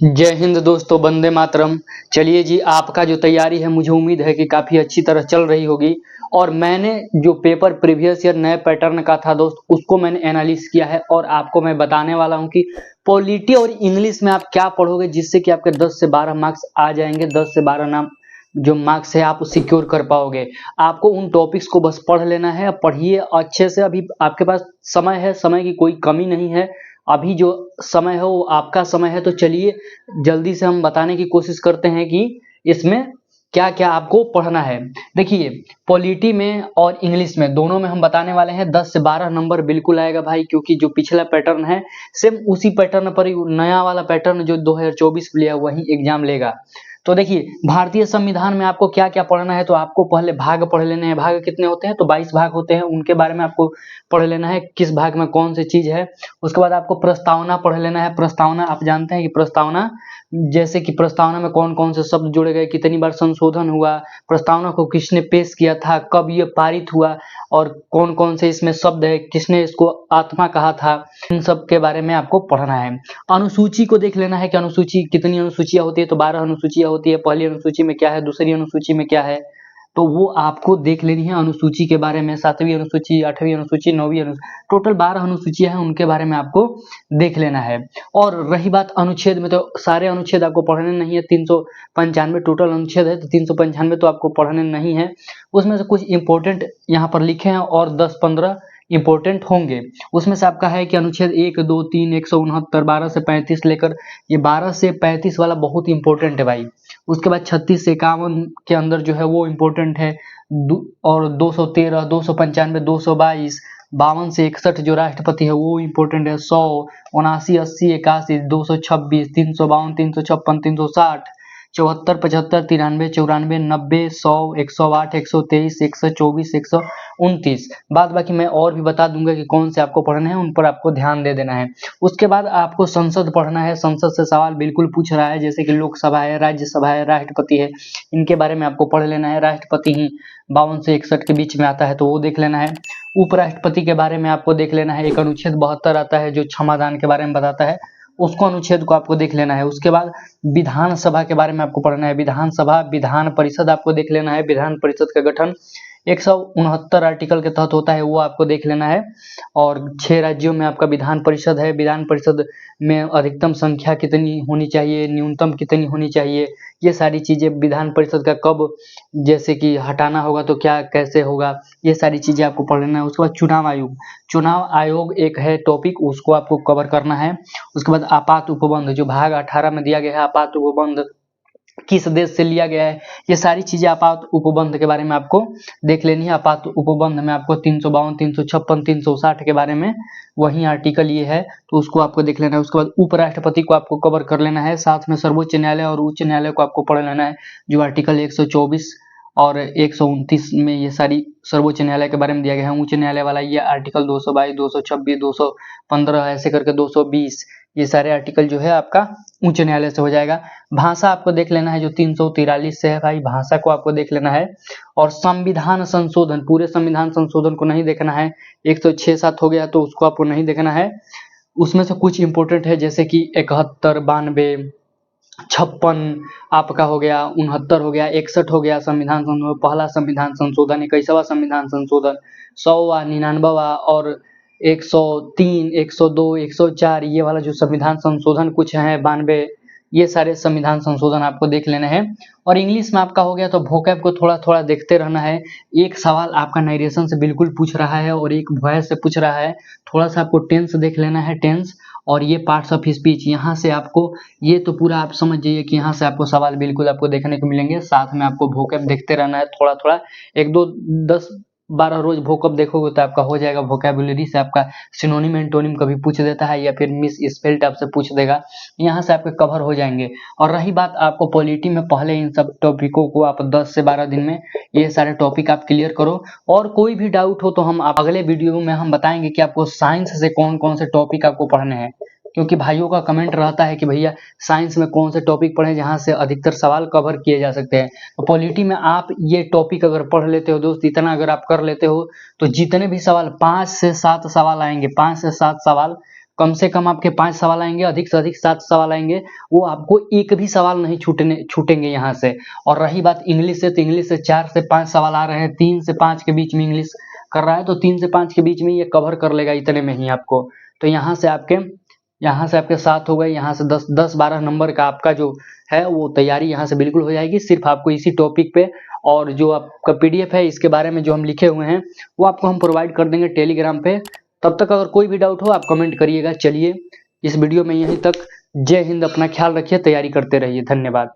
जय हिंद दोस्तों, वंदे मातरम। चलिए जी, आपका जो तैयारी है मुझे उम्मीद है कि काफ़ी अच्छी तरह चल रही होगी। और मैंने जो पेपर प्रीवियस ईयर नए पैटर्न का था दोस्त, उसको मैंने एनालिसिस किया है और आपको मैं बताने वाला हूं कि पॉलिटी और इंग्लिश में आप क्या पढ़ोगे जिससे कि आपके 10 से 12 मार्क्स आ जाएंगे। 10 से 12 नाम जो मार्क्स है आप सिक्योर कर पाओगे। आपको उन टॉपिक्स को बस पढ़ लेना है, पढ़िए अच्छे से। अभी आपके पास समय है, समय की कोई कमी नहीं है। अभी जो समय है वो आपका समय है। तो चलिए जल्दी से हम बताने की कोशिश करते हैं कि इसमें क्या क्या आपको पढ़ना है। देखिए, पॉलिटी में और इंग्लिश में दोनों में हम बताने वाले हैं 10 से 12 नंबर बिल्कुल आएगा भाई, क्योंकि जो पिछला पैटर्न है सेम उसी पैटर्न पर ही नया वाला पैटर्न जो 2024 में लिया वही एग्जाम लेगा। तो देखिए, भारतीय संविधान में आपको क्या क्या पढ़ना है। तो आपको पहले भाग पढ़ लेने हैं। भाग कितने होते हैं? तो 22 भाग होते हैं, उनके बारे में आपको पढ़ लेना है, किस भाग में कौन सी चीज है। उसके बाद आपको प्रस्तावना पढ़ लेना है। प्रस्तावना आप जानते हैं कि प्रस्तावना, जैसे कि प्रस्तावना में कौन कौन से शब्द जोड़े गए, कितनी बार संशोधन हुआ, प्रस्तावना को किसने पेश किया था, कब ये पारित हुआ, और कौन कौन से इसमें शब्द है, किसने इसको आत्मा कहा था, इन सब के बारे में आपको पढ़ना है। अनुसूची को देख लेना है कि अनुसूची कितनी अनुसूचियां होती है। तो 12 अनुसूचियां होती है। पहली अनुसूची में क्या है, दूसरी अनुसूची में क्या है, तो वो आपको देख लेनी है अनुसूची के बारे में। 7वीं अनुसूची, 8वीं अनुसूची, 9वीं अनुसूची, टोटल 12 अनुसूचियां हैं, उनके बारे में आपको देख लेना है। और रही बात अनुच्छेद में, तो सारे अनुच्छेद आपको पढ़ने नहीं है। 395 टोटल अनुच्छेद है, तो 395 तो आपको पढ़ने नहीं है। उसमें से कुछ इंपॉर्टेंट यहाँ पर लिखे हैं और 10-15 इंपॉर्टेंट होंगे। उसमें से आपका है कि अनुच्छेद 1, 2, 3, 169, 12 से 35 लेकर ये 12 से 35 वाला बहुत इंपॉर्टेंट है भाई। उसके बाद 36 से 51 के अंदर जो है वो इम्पोर्टेंट है। और 213, 295, 222, 52 से 61 जो राष्ट्रपति है वो इम्पोर्टेंट है। 100, 79, 80, 81, 226, 352, 356, 360, 74, 75, 93, 94, 90, 100, 108, 123, 124, 129। बाद बाकी मैं और भी बता दूंगा कि कौन से आपको पढ़ने हैं, उन पर आपको ध्यान दे देना है। उसके बाद आपको संसद पढ़ना है। संसद से सवाल बिल्कुल पूछ रहा है, जैसे कि लोकसभा है, राज्यसभा है, राष्ट्रपति है, इनके बारे में आपको पढ़ लेना है। राष्ट्रपति ही 52 से 61 के बीच में आता है, तो वो देख लेना है। उपराष्ट्रपति के बारे में आपको देख लेना है। एक अनुच्छेद 72 आता है जो क्षमादान के बारे में बताता है, उसको अनुच्छेद को आपको देख लेना है। उसके बाद विधानसभा के बारे में आपको पढ़ना है। विधानसभा, विधान परिषद आपको देख लेना है। विधान परिषद का गठन 169 आर्टिकल के तहत होता है, वो आपको देख लेना है। और 6 राज्यों में आपका विधान परिषद है। विधान परिषद में अधिकतम संख्या कितनी होनी चाहिए, न्यूनतम कितनी होनी चाहिए, ये सारी चीजें विधान परिषद का कब जैसे कि हटाना होगा तो क्या कैसे होगा, ये सारी चीजें आपको पढ़ लेना है। उसके बाद चुनाव आयोग, चुनाव आयोग एक है टॉपिक, उसको आपको कवर करना है। उसके बाद आपात उपबंध, जो भाग 18 में दिया गया है, आपात उपबंध किस देश से लिया गया है, ये सारी चीजें आपात उपबंध के बारे में आपको देख लेनी है। आपात उपबंध में आपको 352, 356, 360 के बारे में वही आर्टिकल ये है, तो उसको आपको देख लेना है। उसके बाद उपराष्ट्रपति को आपको कवर कर लेना है। साथ में सर्वोच्च न्यायालय और उच्च न्यायालय को आपको पढ़ लेना है, जो आर्टिकल 124 और 129 में ये सारी सर्वोच्च न्यायालय के बारे में दिया गया है। उच्च न्यायालय वाला ये आर्टिकल 222, 226, 215 ऐसे करके 220, ये सारे आर्टिकल जो है आपका उच्च न्यायालय से हो जाएगा। भाषा आपको देख लेना है, जो 343 से है भाई, भाषा को आपको देख लेना है। और संविधान संशोधन, पूरे संविधान संशोधन को नहीं देखना है। 106-7 हो गया तो उसको आपको नहीं देखना है। उसमें से कुछ इंपोर्टेंट है, जैसे कि 71, 92, 56 आपका हो गया, 69 हो गया, 61 हो गया संविधान संशोधन, पहला संविधान संशोधन, 21वां संविधान संशोधन, 100वां, 99वां और 103, 102, 104, ये वाला जो संविधान संशोधन कुछ है, 92, ये सारे संविधान संशोधन आपको देख लेना है। और इंग्लिश में आपका हो गया तो वोकैब को थोड़ा थोड़ा देखते रहना है। एक सवाल आपका नरेशन से बिल्कुल पूछ रहा है और एक वॉइस से पूछ रहा है। थोड़ा सा आपको टेंस देख लेना है, टेंस और ये पार्ट्स ऑफ स्पीच, यहाँ से आपको ये तो पूरा आप समझ जाइए कि यहाँ से आपको सवाल बिल्कुल आपको देखने को मिलेंगे। साथ में आपको वोकैब देखते रहना है थोड़ा थोड़ा, 1, 2, 10, 12 रोज वोकैब देखोगे तो आपका हो जाएगा। वोकैबुलरी से आपका सिनोनिम एंटोनिम कभी पूछ देता है या फिर मिस स्पेल्ड आपसे पूछ देगा, यहाँ से आपके कवर हो जाएंगे। और रही बात आपको पॉलिटी में, पहले इन सब टॉपिकों को आप 10 से 12 दिन में ये सारे टॉपिक आप क्लियर करो। और कोई भी डाउट हो तो हम अगले वीडियो में हम बताएंगे कि आपको साइंस से कौन कौन से टॉपिक आपको पढ़ने हैं, क्योंकि भाइयों का कमेंट रहता है कि भैया साइंस में कौन से टॉपिक पढ़ें जहां से अधिकतर सवाल कवर किए जा सकते हैं। तो पॉलिटी में आप ये टॉपिक अगर पढ़ लेते हो दोस्त, इतना अगर आप कर लेते हो तो जितने भी सवाल 5 से 7 सवाल आएंगे, 5 से 7 सवाल कम से कम आपके 5 सवाल आएंगे, अधिक से अधिक 7 सवाल आएंगे। वो आपको एक भी सवाल नहीं छूटेंगे यहाँ से। और रही बात इंग्लिश से, तो इंग्लिश से 4 से 5 सवाल आ रहे हैं, 3 से 5 के बीच में इंग्लिश कर रहा है, तो 3 से 5 के बीच में ये कवर कर लेगा इतने में ही आपको। तो यहाँ से आपके 7 हो गए, यहाँ से 10-12 नंबर का आपका जो है वो तैयारी यहाँ से बिल्कुल हो जाएगी। सिर्फ आपको इसी टॉपिक पे, और जो आपका PDF है इसके बारे में जो हम लिखे हुए हैं वो आपको हम प्रोवाइड कर देंगे टेलीग्राम पे। तब तक अगर कोई भी डाउट हो आप कमेंट करिएगा। चलिए इस वीडियो में यहीं तक। जय हिंद, अपना ख्याल रखिए, तैयारी करते रहिए। धन्यवाद।